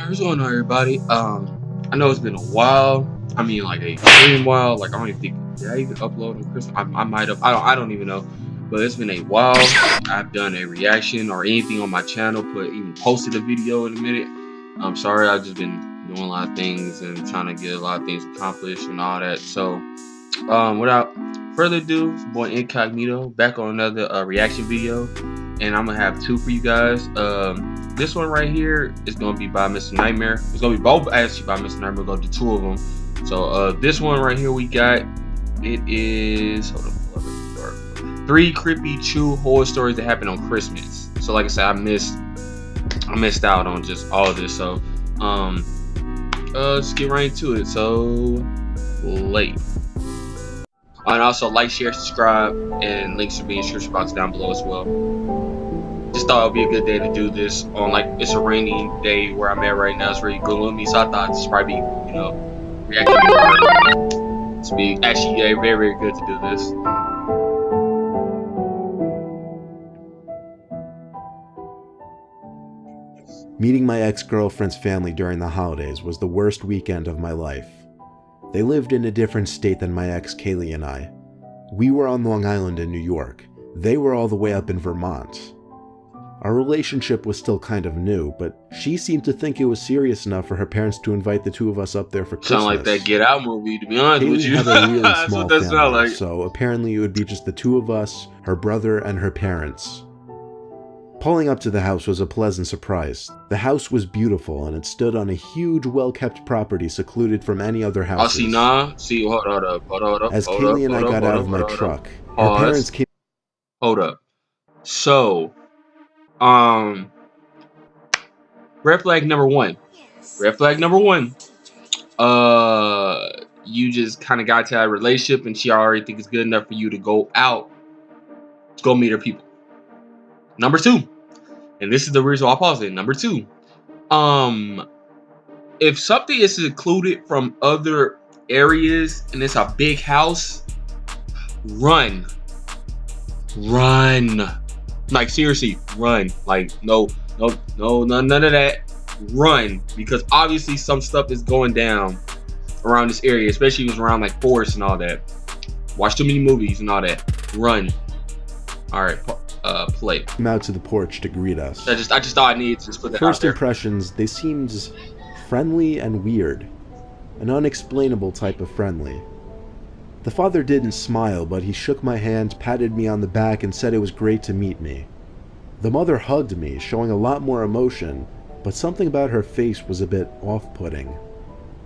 What's going on, everybody? I know it's been a while. I mean, like a extreme while. Like I don't even think did I even upload on Christmas. I might have. I don't even know. But it's been a while. I've done a reaction or anything on my channel. Even posted a video in a minute. I'm sorry. I've just been doing a lot of things and trying to get a lot of things accomplished and all that. So, without further ado, it's boy Incognito back on another reaction video, and I'm gonna have two for you guys. This one right here is gonna be by Mr. Nightmare. It's gonna be both actually by Mr. Nightmare. We're gonna do two of them. So this one right here we got, it is, hold on, 3 creepy true horror stories that happen on Christmas. So like I said, I missed out on just all of this. So let's get right into it. So late. And also like, share, subscribe, and links will be in the description box down below as well. Just thought it would be a good day to do this on, like, it's a rainy day where I'm at right now. It's really gloomy, so I thought this would probably be, you know, reacting to be actually very, very good to do this. Meeting my ex-girlfriend's family during the holidays was the worst weekend of my life. They lived in a different state than my ex Kaylee and I. We were on Long Island in New York. They were all the way up in Vermont. Our relationship was still kind of new, but she seemed to think it was serious enough for her parents to invite the two of us up there for Christmas. Sound like that Get Out movie, to be honest with you. Had a really small family, like. So apparently it would be just the two of us, her brother, and her parents. Pulling up to the house was a pleasant surprise. The house was beautiful, and it stood on a huge, well-kept property secluded from any other houses. Hold up. As Kaylee and I got out of my truck, her parents came... Hold up. So, red flag number one. You just kind of got to that relationship, and she already think it's good enough for you to go out to go meet her people. Number two, and this is the reason why I paused it. Number two, if something is secluded from other areas and it's a big house, run. Like, seriously, run. Like, no, none of that. Run, because obviously some stuff is going down around this area, especially if it's around like forests and all that. Watch too many movies and all that. Run. All right, play. Came out to the porch to greet us. I just thought I needed to just put that out there. First impressions, they seemed friendly and weird, an unexplainable type of friendly. The father didn't smile, but he shook my hand, patted me on the back, and said it was great to meet me. The mother hugged me, showing a lot more emotion, but something about her face was a bit off-putting.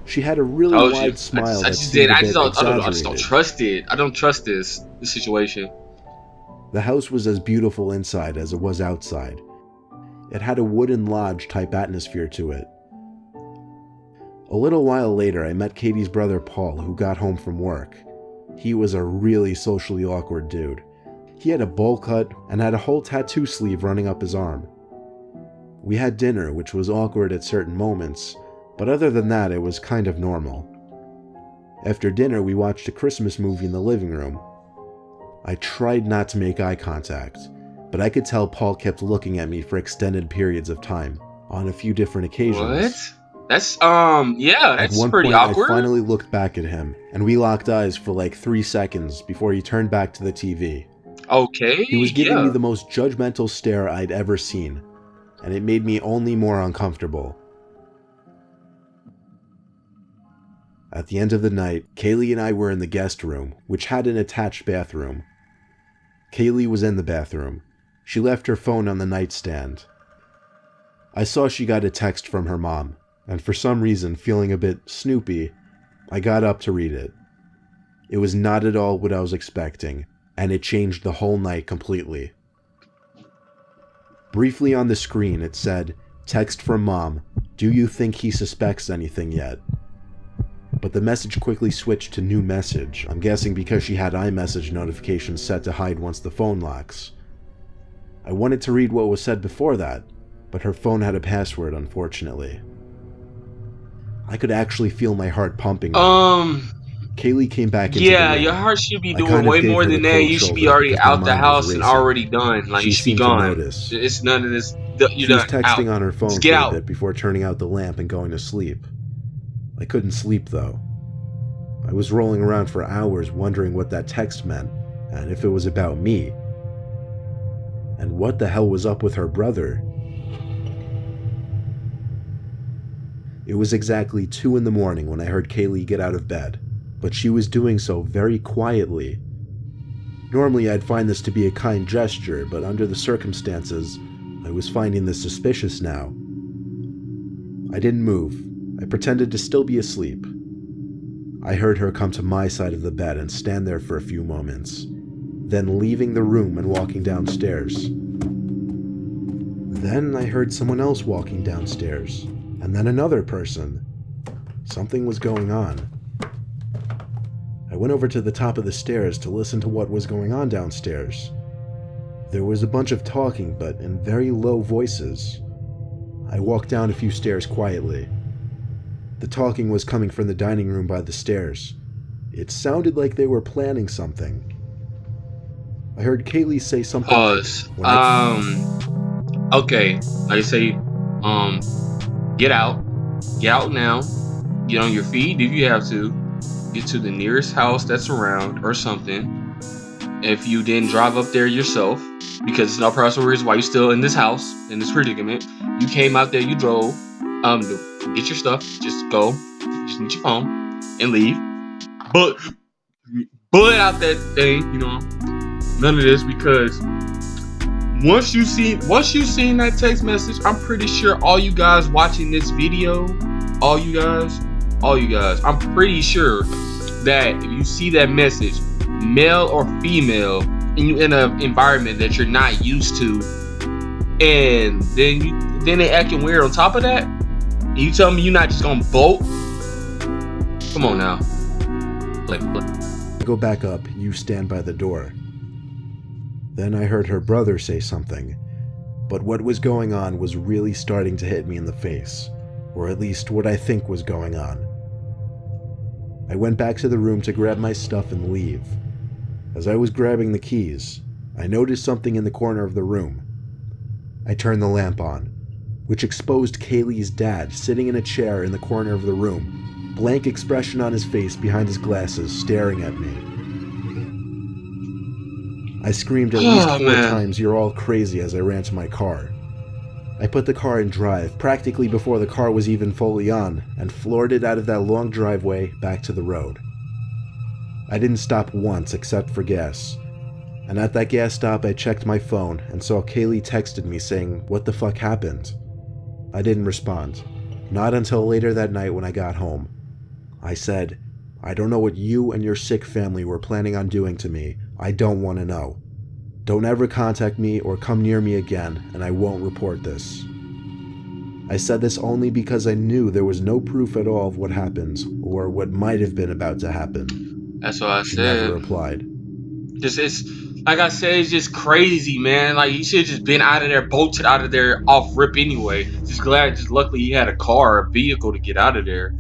She had a really wide smile that seemed a bit exaggerated. I just don't trust it. I don't trust this situation. The house was as beautiful inside as it was outside. It had a wooden lodge-type atmosphere to it. A little while later, I met Katie's brother Paul, who got home from work. He was a really socially awkward dude. He had a bowl cut and had a whole tattoo sleeve running up his arm. We had dinner, which was awkward at certain moments, but other than that, it was kind of normal. After dinner, we watched a Christmas movie in the living room. I tried not to make eye contact, but I could tell Paul kept looking at me for extended periods of time, on a few different occasions. What? That's, yeah, that's pretty awkward. I finally looked back at him, and we locked eyes for like 3 seconds before he turned back to the TV. Okay, he was giving me the most judgmental stare I'd ever seen, and it made me only more uncomfortable. At the end of the night, Kaylee and I were in the guest room, which had an attached bathroom. Kaylee was in the bathroom. She left her phone on the nightstand. I saw she got a text from her mom, and for some reason, feeling a bit snoopy, I got up to read it. It was not at all what I was expecting, and it changed the whole night completely. Briefly on the screen, it said, "Text from mom. Do you think he suspects anything yet?" But the message quickly switched to new message, I'm guessing because she had iMessage notifications set to hide once the phone locks. I wanted to read what was said before that, but her phone had a password, unfortunately. I could actually feel my heart pumping. Kaylee came back into the room. Your heart should be doing way more than that. You should be already out the house and already done. Like, you should be gone. It's none of this You're She was done. Out. texting on her phone Just for get a out. bit before turning out the lamp and going to sleep. I couldn't sleep though. I was rolling around for hours wondering what that text meant, and if it was about me. And what the hell was up with her brother? It was exactly 2 in the morning when I heard Kaylee get out of bed, but she was doing so very quietly. Normally I'd find this to be a kind gesture, but under the circumstances, I was finding this suspicious now. I didn't move. I pretended to still be asleep. I heard her come to my side of the bed and stand there for a few moments, then leaving the room and walking downstairs. Then I heard someone else walking downstairs, and then another person. Something was going on. I went over to the top of the stairs to listen to what was going on downstairs. There was a bunch of talking, but in very low voices. I walked down a few stairs quietly. The talking was coming from the dining room by the stairs. It sounded like they were planning something. I heard Kaylee say something. Pause. Okay. Like I say, get out. Get out now. Get on your feet if you have to. Get to the nearest house that's around or something. If you didn't drive up there yourself, because it's no personal reason why you're still in this house, in this predicament. You came out there, you drove. Get your stuff. Just go. Just need your phone and leave. But bullet out that thing, you know. None of this, because once you seen that text message, I'm pretty sure all you guys watching this video, all you guys, I'm pretty sure that if you see that message, male or female, and you in an environment that you're not used to, and then they acting weird on top of that, and you tell me you're not just gonna vote? Come on now. I go back up, you stand by the door. Then I heard her brother say something, but what was going on was really starting to hit me in the face, or at least what I think was going on. I went back to the room to grab my stuff and leave. As I was grabbing the keys, I noticed something in the corner of the room. I turned the lamp on, which exposed Kaylee's dad sitting in a chair in the corner of the room, blank expression on his face behind his glasses, staring at me. I screamed at least 4 times, "You're all crazy," as I ran to my car. I put the car in drive practically before the car was even fully on, and floored it out of that long driveway back to the road. I didn't stop once except for gas, and at that gas stop I checked my phone and saw Kaylee texted me saying, "What the fuck happened?" I didn't respond, not until later that night when I got home. I said, "I don't know what you and your sick family were planning on doing to me. I don't want to know. Don't ever contact me or come near me again, and I won't report this." I said this only because I knew there was no proof at all of what happened, or what might have been about to happen. That's what I She said. never replied. It's like I said, it's just crazy, man. Like, he should have just been out of there, bolted out of there off rip anyway. Just luckily he had a car, a vehicle to get out of there.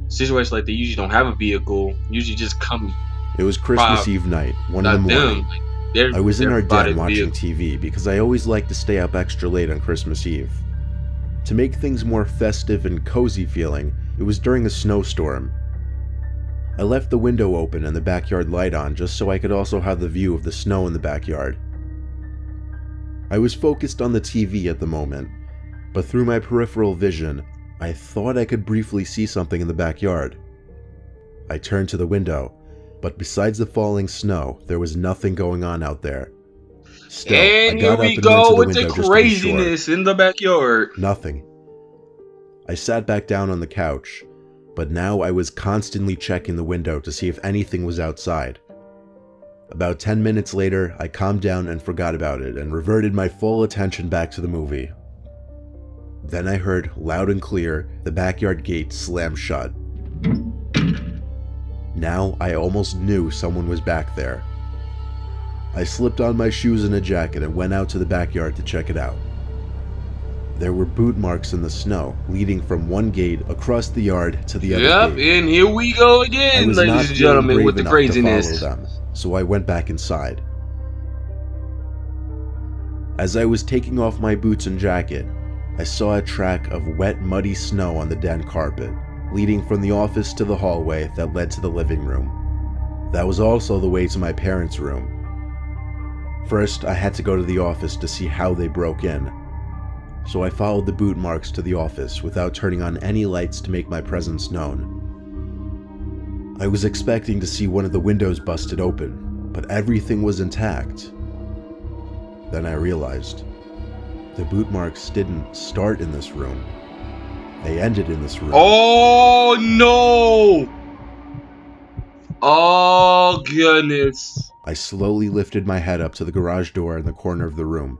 Situations like they usually don't have a vehicle. Usually just come. It was Christmas Eve night, 1 in the morning. I was in our den watching TV because I always like to stay up extra late on Christmas Eve. To make things more festive and cozy feeling, it was during a snowstorm. I left the window open and the backyard light on just so I could also have the view of the snow in the backyard. I was focused on the TV at the moment, but through my peripheral vision, I thought I could briefly see something in the backyard. I turned to the window, but besides the falling snow, there was nothing going on out there. Still, and I got here we up and go went to the with window the just to be craziness sure. in the backyard. Nothing. I sat back down on the couch, but now I was constantly checking the window to see if anything was outside. About 10 minutes later, I calmed down and forgot about it and reverted my full attention back to the movie. Then I heard, loud and clear, the backyard gate slam shut. Now I almost knew someone was back there. I slipped on my shoes and a jacket and went out to the backyard to check it out. There were boot marks in the snow, leading from one gate across the yard to the other gate. And here we go again, ladies and gentlemen, with the craziness. So I went back inside. As I was taking off my boots and jacket, I saw a track of wet, muddy snow on the den carpet, leading from the office to the hallway that led to the living room. That was also the way to my parents' room. First, I had to go to the office to see how they broke in, so I followed the boot marks to the office without turning on any lights to make my presence known. I was expecting to see one of the windows busted open, but everything was intact. Then I realized the boot marks didn't start in this room. They ended in this room. Oh no! Oh goodness. I slowly lifted my head up to the garage door in the corner of the room.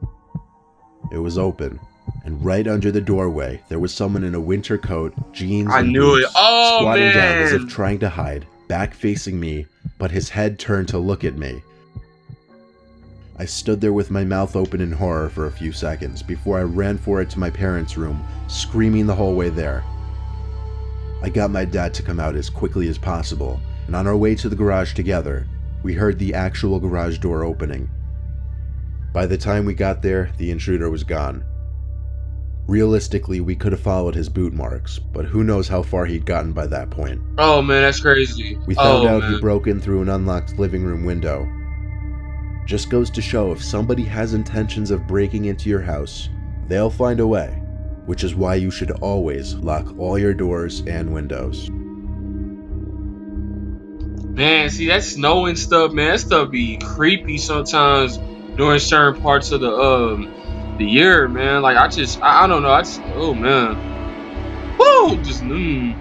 It was open, and right under the doorway, there was someone in a winter coat, jeans, I and knew boots, it. Oh, squatting down as if man. trying to hide, back facing me, but his head turned to look at me. I stood there with my mouth open in horror for a few seconds before I ran for it to my parents' room, screaming the whole way there. I got my dad to come out as quickly as possible, and on our way to the garage together, we heard the actual garage door opening. By the time we got there, the intruder was gone. Realistically, we could have followed his boot marks, but who knows how far he'd gotten by that point. Oh man, that's crazy. We found out man. he broke in through an unlocked living room window. Just goes to show if somebody has intentions of breaking into your house, they'll find a way, which is why you should always lock all your doors and windows. Man, see that snow and stuff, man, that stuff be creepy sometimes during certain parts of the year, man. Like I don't know, oh man. Woo!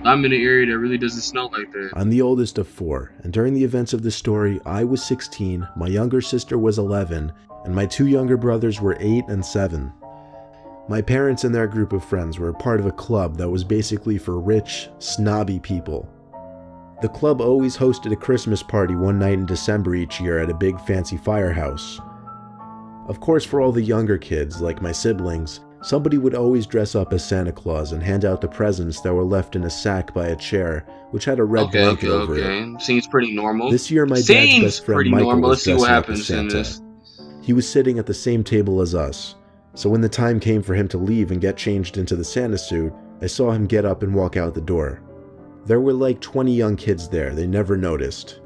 I'm in an area that really doesn't snow like that. I'm the oldest of 4, and during the events of the story, I was 16, my younger sister was 11, and my 2 younger brothers were 8 and 7. My parents and their group of friends were part of a club that was basically for rich, snobby people. The club always hosted a Christmas party one night in December each year at a big fancy firehouse. Of course, for all the younger kids, like my siblings, somebody would always dress up as Santa Claus and hand out the presents that were left in a sack by a chair, which had a red blanket over it. Seems pretty normal. This year, my dad's best friend Michael was dressing up as Santa. He was sitting at the same table as us, so when the time came for him to leave and get changed into the Santa suit, I saw him get up and walk out the door. There were like 20 young kids there, they never noticed.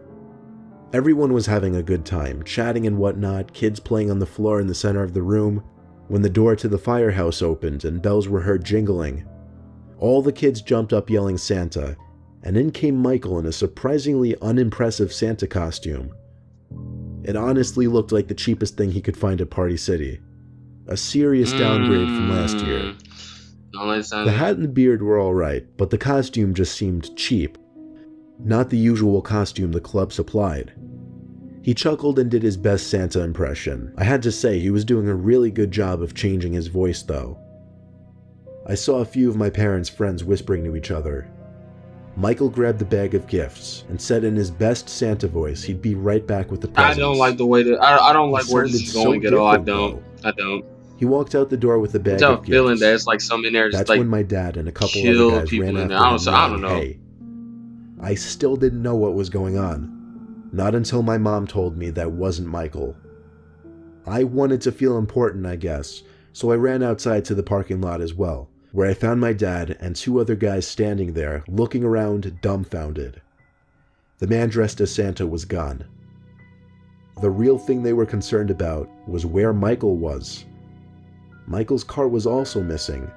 Everyone was having a good time, chatting and whatnot, kids playing on the floor in the center of the room, when the door to the firehouse opened and bells were heard jingling. All the kids jumped up yelling Santa, and in came Michael in a surprisingly unimpressive Santa costume. It honestly looked like the cheapest thing he could find at Party City. A serious downgrade from last year. The hat and the beard were alright, but the costume just seemed cheap. Not the usual costume the club supplied. He chuckled and did his best Santa impression. I had to say, he was doing a really good job of changing his voice though. I saw a few of my parents' friends whispering to each other. Michael grabbed the bag of gifts and said in his best Santa voice he'd be right back with the presents. I don't like the way that I don't like where this is going at all. I don't. He walked out the door with the bag of gifts. Feeling that it's like something in there. That's like when my dad and a couple other guys ran after him. I don't know. Hey, I still didn't know what was going on. Not until my mom told me that wasn't Michael. I wanted to feel important, I guess, so I ran outside to the parking lot as well, where I found my dad and 2 other guys standing there, looking around dumbfounded. The man dressed as Santa was gone. The real thing they were concerned about was where Michael was. Michael's car was also missing.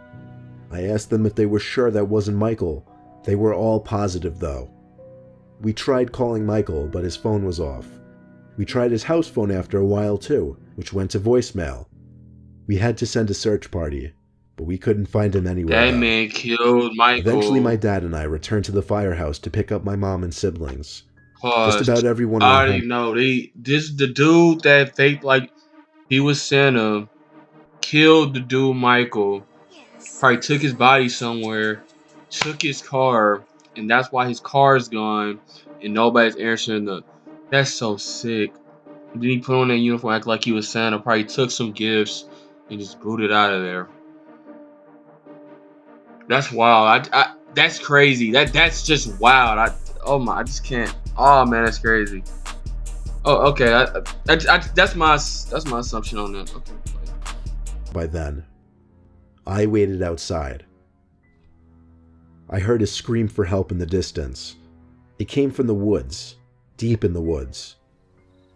I asked them if they were sure that wasn't Michael. They were all positive though. We tried calling Michael, but his phone was off. We tried his house phone after a while too, which went to voicemail. We had to send a search party, but we couldn't find him anywhere. That man killed Michael. Eventually my dad and I returned to the firehouse to pick up my mom and siblings. Just about everyone went home. I already know. The dude that faked like he was Santa killed the dude Michael. Probably took his body somewhere, took his car, and that's why his car is gone and nobody's answering the. That's so sick. Then he put on that uniform, act like he was Santa. Probably took some gifts and just booted out of there. That's wild. That's crazy. That's just wild. I just can't. Oh man, that's crazy. Oh, okay. That's my assumption on that. Okay. By then, I waited outside. I heard a scream for help in the distance. It came from the woods, deep in the woods.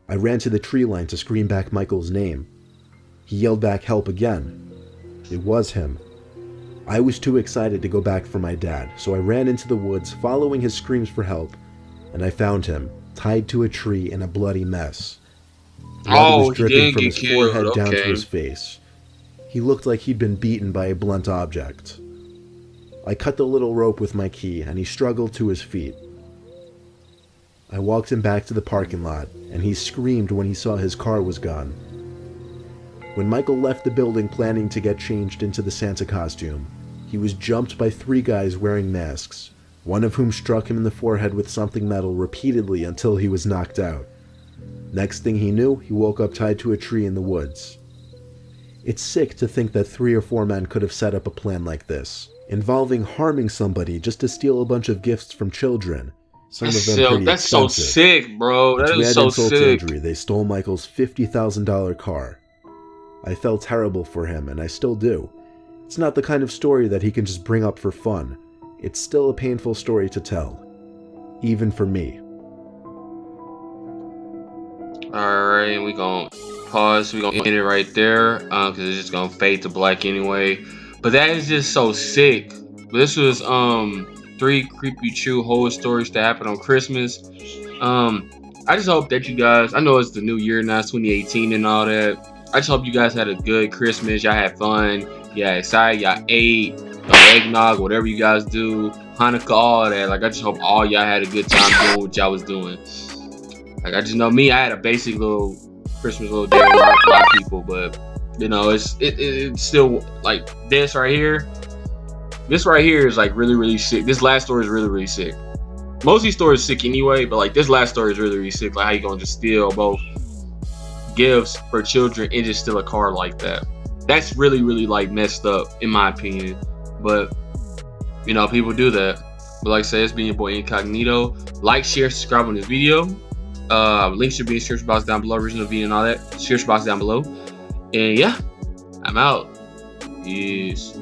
I ran to the tree line to scream back Michael's name. He yelled back help again. It was him. I was too excited to go back for my dad, so I ran into the woods following his screams for help, and I found him, tied to a tree in a bloody mess. Blood was dripping from his forehead down to his face. He looked like he'd been beaten by a blunt object. I cut the little rope with my key, and he struggled to his feet. I walked him back to the parking lot, and he screamed when he saw his car was gone. When Michael left the building planning to get changed into the Santa costume, he was jumped by 3 guys wearing masks, one of whom struck him in the forehead with something metal repeatedly until he was knocked out. Next thing he knew, he woke up tied to a tree in the woods. It's sick to think that 3 or 4 men could have set up a plan like this, involving harming somebody just to steal a bunch of gifts from children. Some of them pretty that's expensive. So sick, bro. That is so sick. Injury, they stole Michael's $50,000 car. I felt terrible for him, and I still do. It's not the kind of story that he can just bring up for fun. It's still a painful story to tell, even for me. Alright, we gonna pause. We gonna end it right there, because it's just gonna fade to black anyway. But that is just so sick. This was 3 creepy true horror stories that happened on Christmas. I just hope that you guys, I know it's the new year now, 2018 and all that. I just hope you guys had a good Christmas. Y'all had fun. Y'all excited. Y'all ate. Eggnog, whatever you guys do. Hanukkah, all that. Like, I just hope all y'all had a good time doing what y'all was doing. Like, I just know me, I had a basic little Christmas little day with my people, but you know, it's still like this right here. This right here is like really, really sick. This last story is really, really sick. Most of these stories are sick anyway, but like this last story is really, really sick. Like how you gonna just steal both gifts for children and just steal a car like that. That's really, really like messed up in my opinion. But you know, people do that. But like I said, it's been your boy Incognito. Like, share, subscribe on this video. Links should be in the description box down below, original video and all that. Description box down below. And yeah, I'm out. Peace.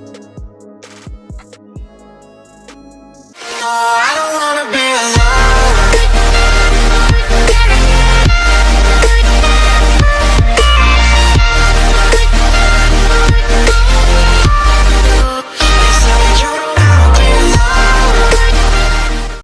I don't wanna be alone.